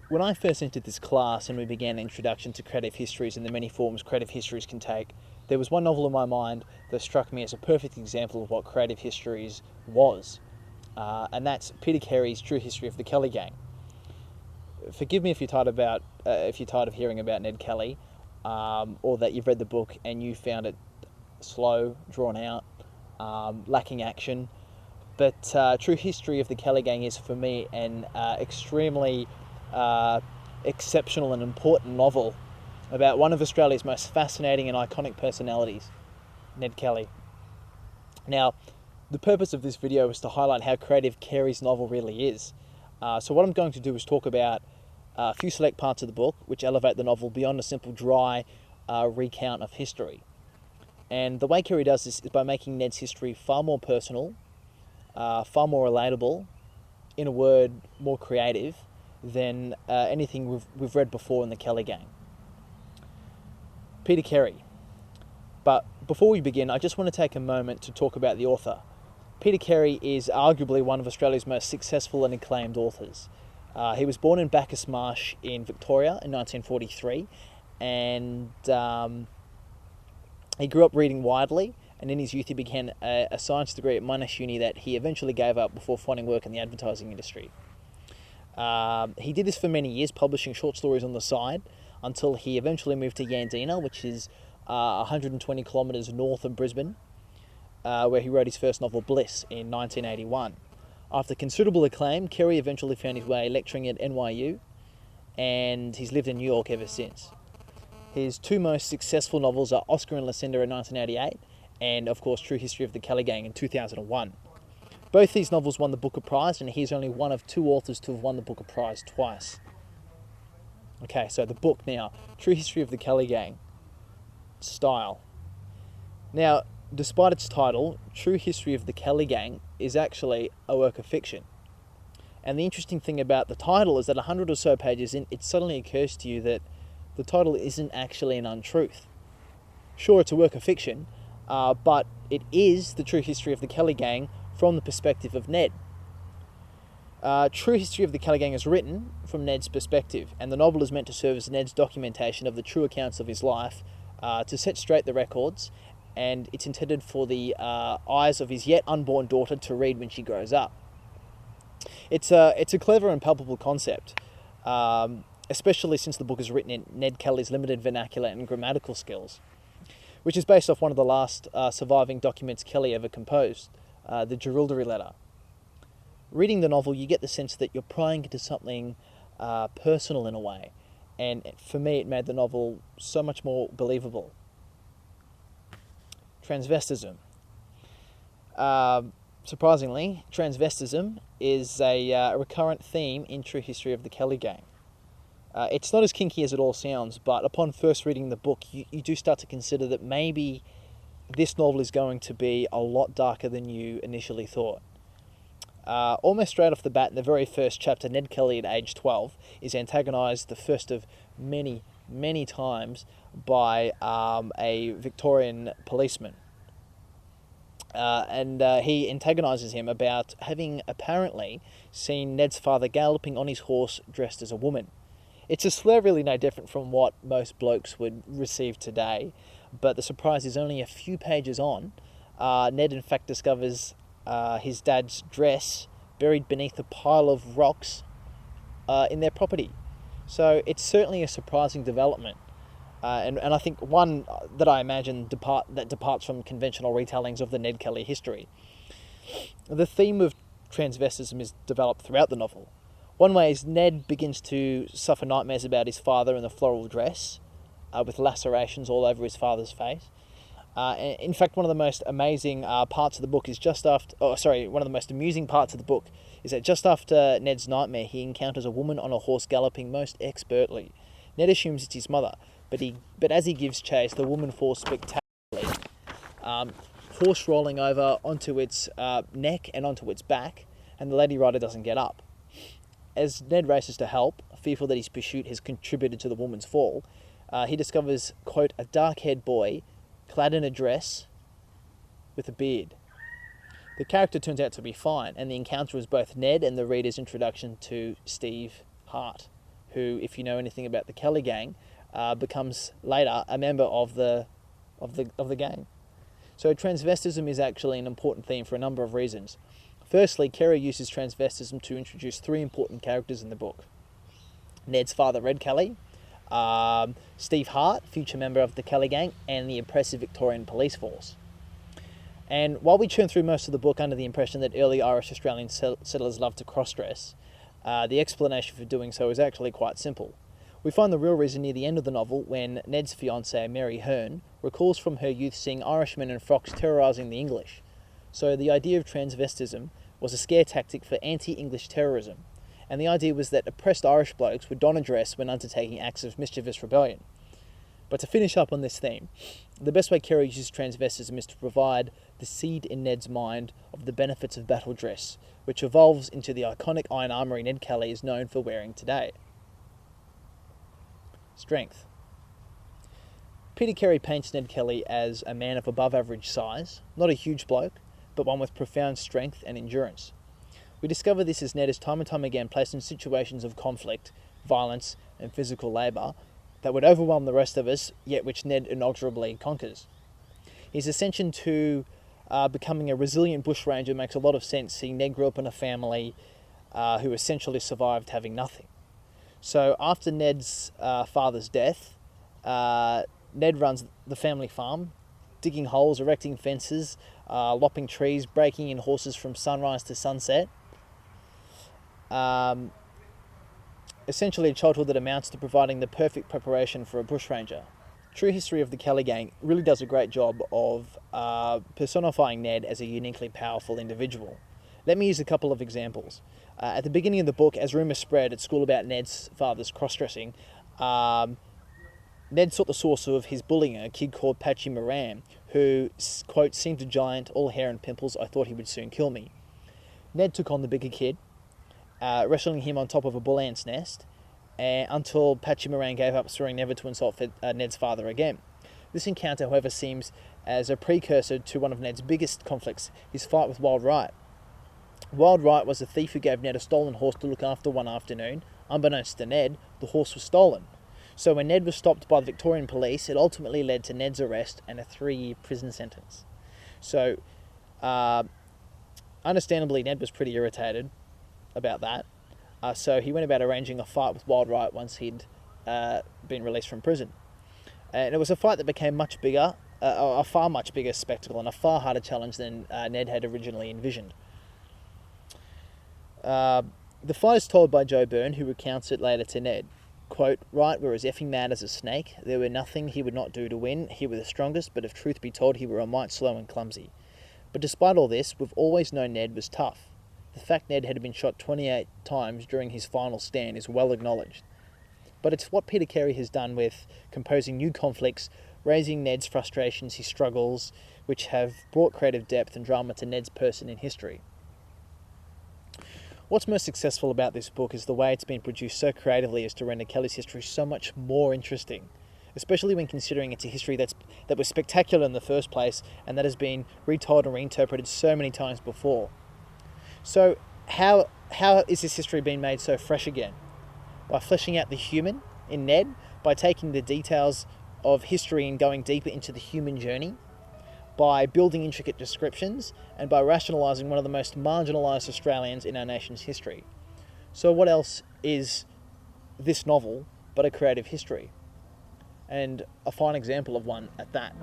When I first entered this class and we began an introduction to creative histories and the many forms creative histories can take, there was one novel in my mind that struck me as a perfect example of what creative histories was, and that's Peter Carey's True History of the Kelly Gang. Forgive me if you're tired of hearing about Ned Kelly, or that you've read the book and you found it slow, drawn out, lacking action. But True History of the Kelly Gang is, for me, an extremely exceptional and important novel about one of Australia's most fascinating and iconic personalities, Ned Kelly. Now, the purpose of this video is to highlight how creative Carey's novel really is. So what I'm going to do is talk about a few select parts of the book which elevate the novel beyond a simple dry recount of history. And the way Carey does this is by making Ned's history far more personal, far more relatable, in a word, more creative than anything we've read before in the Kelly Gang. Peter Carey. But before we begin, I just want to take a moment to talk about the author. Peter Carey is arguably one of Australia's most successful and acclaimed authors. He was born in Bacchus Marsh in Victoria in 1943, and he grew up reading widely, and in his youth he began a science degree at Monash Uni that he eventually gave up before finding work in the advertising industry. He did this for many years, publishing short stories on the side, until he eventually moved to Yandina, which is 120 kilometres north of Brisbane, where he wrote his first novel, Bliss, in 1981. After considerable acclaim, Carey eventually found his way lecturing at NYU, and he's lived in New York ever since. His two most successful novels are Oscar and Lucinda in 1988, and of course True History of the Kelly Gang in 2001. Both these novels won the Booker Prize, and he's only one of two authors to have won the Booker Prize twice. Okay, so the book now, True History of the Kelly Gang. Style. Now, despite its title, True History of the Kelly Gang is actually a work of fiction. And the interesting thing about the title is that 100 or so pages in, it suddenly occurs to you that the title isn't actually an untruth. Sure, it's a work of fiction, but it is the true history of the Kelly Gang from the perspective of Ned. True History of the Kelly Gang is written from Ned's perspective, and the novel is meant to serve as Ned's documentation of the true accounts of his life, to set straight the records, and it's intended for the eyes of his yet unborn daughter to read when she grows up. It's a clever and palpable concept, especially since the book is written in Ned Kelly's limited vernacular and grammatical skills, which is based off one of the last surviving documents Kelly ever composed, the Jerilderie Letter. Reading the novel, you get the sense that you're prying into something personal in a way, and for me it made the novel so much more believable. Transvestism. Surprisingly, transvestism is a recurrent theme in True History of the Kelly Gang. It's not as kinky as it all sounds, but upon first reading the book, you do start to consider that maybe this novel is going to be a lot darker than you initially thought. Almost straight off the bat, in the very first chapter, Ned Kelly at age 12 is antagonised, the first of many, many times, by a Victorian policeman. And he antagonises him about having apparently seen Ned's father galloping on his horse dressed as a woman. It's a slur really no different from what most blokes would receive today, but the surprise is only a few pages on. Ned in fact discovers his dad's dress buried beneath a pile of rocks in their property. So it's certainly a surprising development, and I think one that I imagine departs from conventional retellings of the Ned Kelly history. The theme of transvestism is developed throughout the novel. One way is Ned begins to suffer nightmares about his father in the floral dress, with lacerations all over his father's face. In fact, one of the most amazing parts of the book is one of the most amusing parts of the book is that just after Ned's nightmare, he encounters a woman on a horse galloping most expertly. Ned assumes it's his mother, but as he gives chase, the woman falls spectacularly, horse rolling over onto its neck and onto its back, and the lady rider doesn't get up. As Ned races to help, fearful that his pursuit has contributed to the woman's fall, he discovers, quote, a dark-haired boy clad in a dress with a beard. The character turns out to be fine, and the encounter is both Ned and the reader's introduction to Steve Hart, who, if you know anything about the Kelly gang, becomes later a member of the gang. So transvestism is actually an important theme for a number of reasons. Firstly, Carey uses transvestism to introduce three important characters in the book. Ned's father, Ned Kelly, Steve Hart, future member of the Kelly gang, and the oppressive Victorian police force. And while we churn through most of the book under the impression that early Irish Australian settlers loved to cross-dress, the explanation for doing so is actually quite simple. We find the real reason near the end of the novel when Ned's fiancée, Mary Hearn, recalls from her youth seeing Irishmen in frocks terrorising the English. So the idea of transvestism was a scare tactic for anti-English terrorism, and the idea was that oppressed Irish blokes would don a dress when undertaking acts of mischievous rebellion. But to finish up on this theme, the best way Carey uses transvestism is to provide the seed in Ned's mind of the benefits of battle dress, which evolves into the iconic iron armoury Ned Kelly is known for wearing today. Strength. Peter Carey paints Ned Kelly as a man of above average size, not a huge bloke, but one with profound strength and endurance. We discover this as Ned is time and time again placed in situations of conflict, violence, and physical labour that would overwhelm the rest of us, yet which Ned inexorably conquers. His ascension to becoming a resilient bushranger makes a lot of sense, seeing Ned grew up in a family who essentially survived having nothing. So after Ned's father's death, Ned runs the family farm, digging holes, erecting fences, lopping trees, breaking in horses from sunrise to sunset. Essentially a childhood that amounts to providing the perfect preparation for a bushranger. True History of the Kelly Gang really does a great job of personifying Ned as a uniquely powerful individual. Let me use a couple of examples. At the beginning of the book, as rumours spread at school about Ned's father's cross-dressing, Ned sought the source of his bullying, a kid called Patchy Moran, who, quote, seemed a giant, all hair and pimples. I thought he would soon kill me. Ned took on the bigger kid, wrestling him on top of a bull ant's nest, until Patchy Moran gave up, swearing never to insult Ned's father again. This encounter, however, seems as a precursor to one of Ned's biggest conflicts, his fight with Wild Right. Wild Right was a thief who gave Ned a stolen horse to look after one afternoon. Unbeknownst to Ned, the horse was stolen. So when Ned was stopped by the Victorian police, it ultimately led to Ned's arrest and a 3-year prison sentence. So, understandably, Ned was pretty irritated about that. So he went about arranging a fight with Wild Right once he'd been released from prison. And it was a fight that became much bigger, a far much bigger spectacle and a far harder challenge than Ned had originally envisioned. The fight is told by Joe Byrne, who recounts it later to Ned. Quote, Wright were as effing mad as a snake. There were nothing he would not do to win. He were the strongest, but if truth be told, he were a mite slow and clumsy. But despite all this, we've always known Ned was tough. The fact Ned had been shot 28 times during his final stand is well acknowledged. But it's what Peter Carey has done with composing new conflicts, raising Ned's frustrations, his struggles, which have brought creative depth and drama to Ned's person in history. What's most successful about this book is the way it's been produced so creatively as to render Kelly's history so much more interesting, especially when considering it's a history that was spectacular in the first place and that has been retold and reinterpreted so many times before. So how is this history being made so fresh again? By fleshing out the human in Ned, by taking the details of history and going deeper into the human journey, by building intricate descriptions, and by rationalising one of the most marginalised Australians in our nation's history. So what else is this novel but a creative history? And a fine example of one at that.